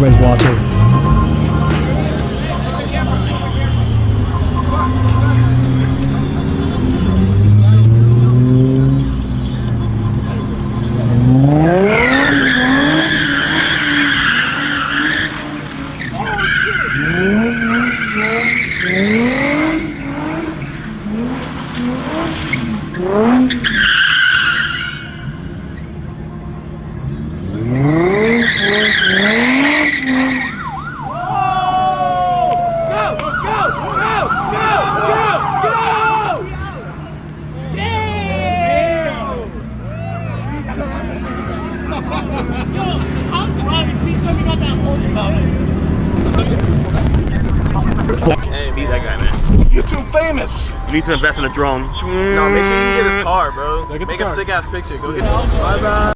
everybody's watching. Hey, be that guy, man. You're too famous. You need to invest in a drone. No, make sure you can get his car, bro. Yeah, get the Make car. a sick ass picture. Go get it. Bye bye.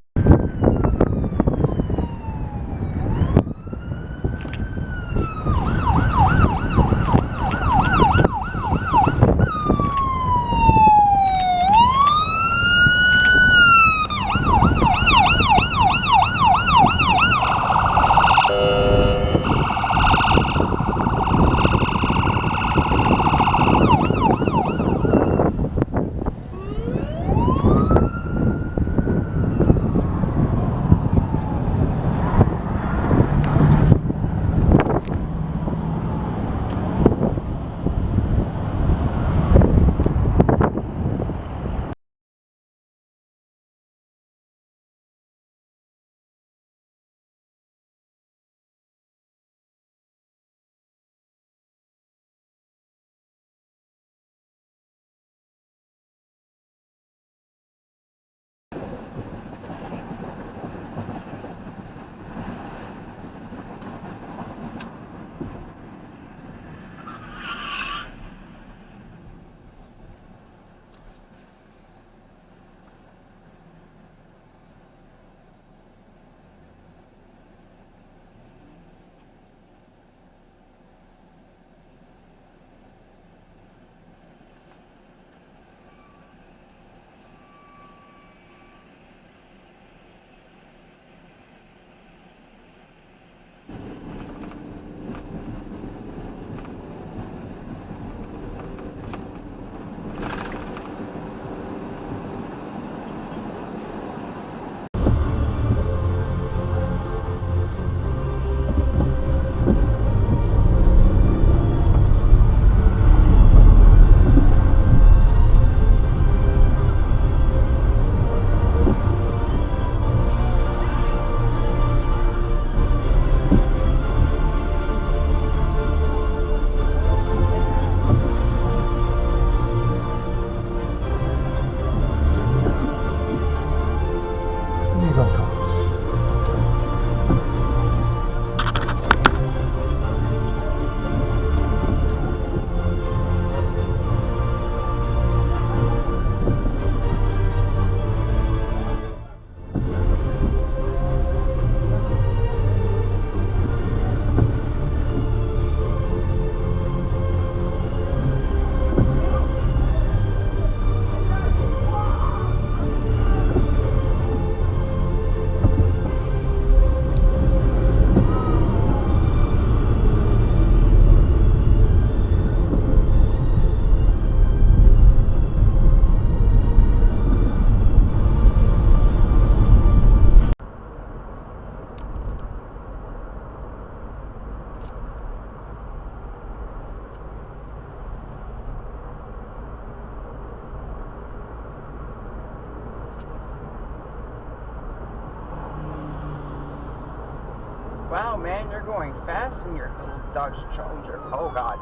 Wow, man, you're going fast in your little Dodge Challenger. Oh, God.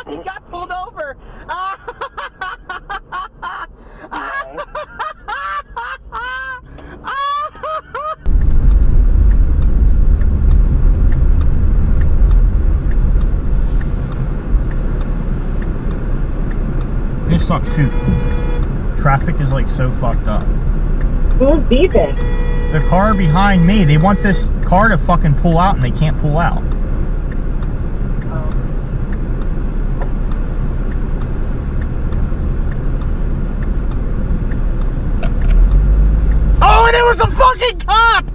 He got pulled over. This sucks too. Traffic is like so fucked up. Who's beeping? The car behind me, they want this car to fucking pull out and they can't pull out. Oh, and it was a fucking cop!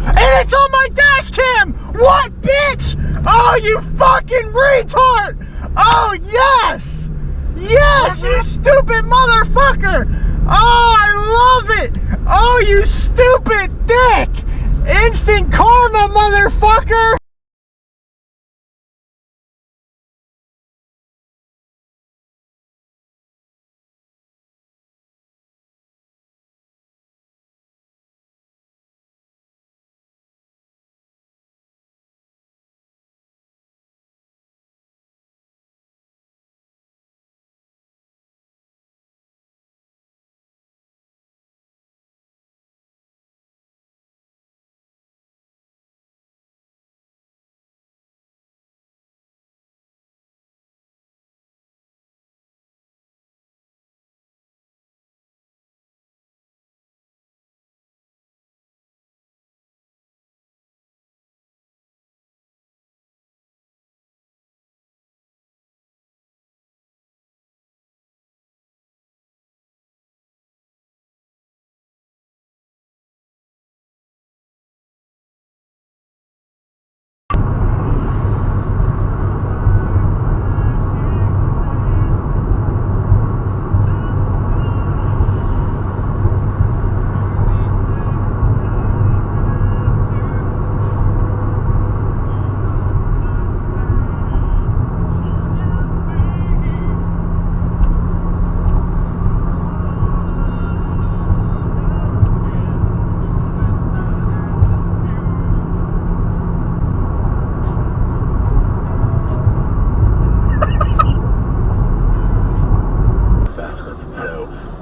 And it's on my dash cam! What, bitch? Oh, you fucking retard! Oh, yes! Yes, you stupid motherfucker! Oh, I love it! Oh, you stupid dick! Instant karma, motherfucker!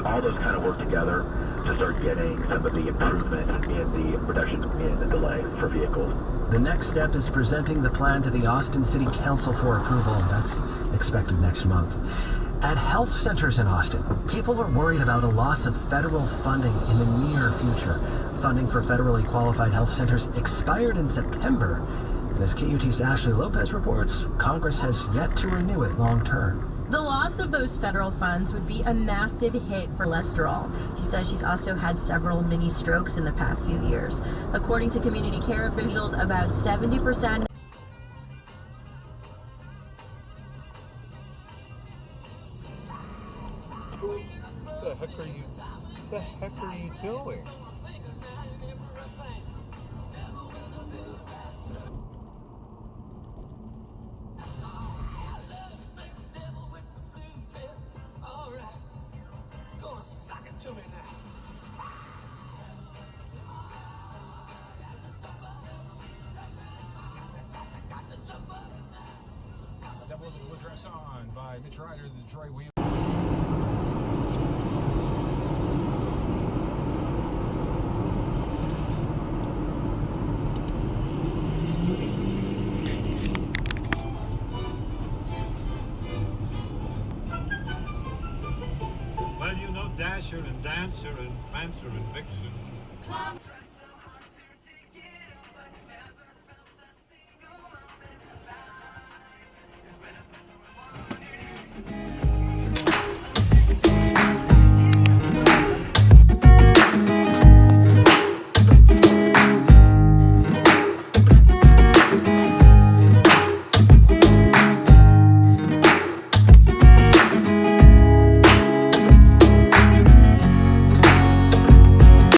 All those kind of work together to start getting some of the improvement in the reduction in the delay for vehicles. The next step is presenting the plan to the Austin City Council for approval, and that's expected next month. At health centers in Austin, people are worried about a loss of federal funding in the near future. Funding for federally qualified health centers expired in September, and as KUT's Ashley Lopez reports, Congress has yet to renew it long term. The loss of those federal funds would be a massive hit for cholesterol. She says she's also had several mini strokes in the past few years. According to community care officials, about 70%. What the heck are you doing? Devil with Dress On by Mitch Ryder, the Detroit Wheel. Well, you know Dasher and Dancer and Prancer and Vixen.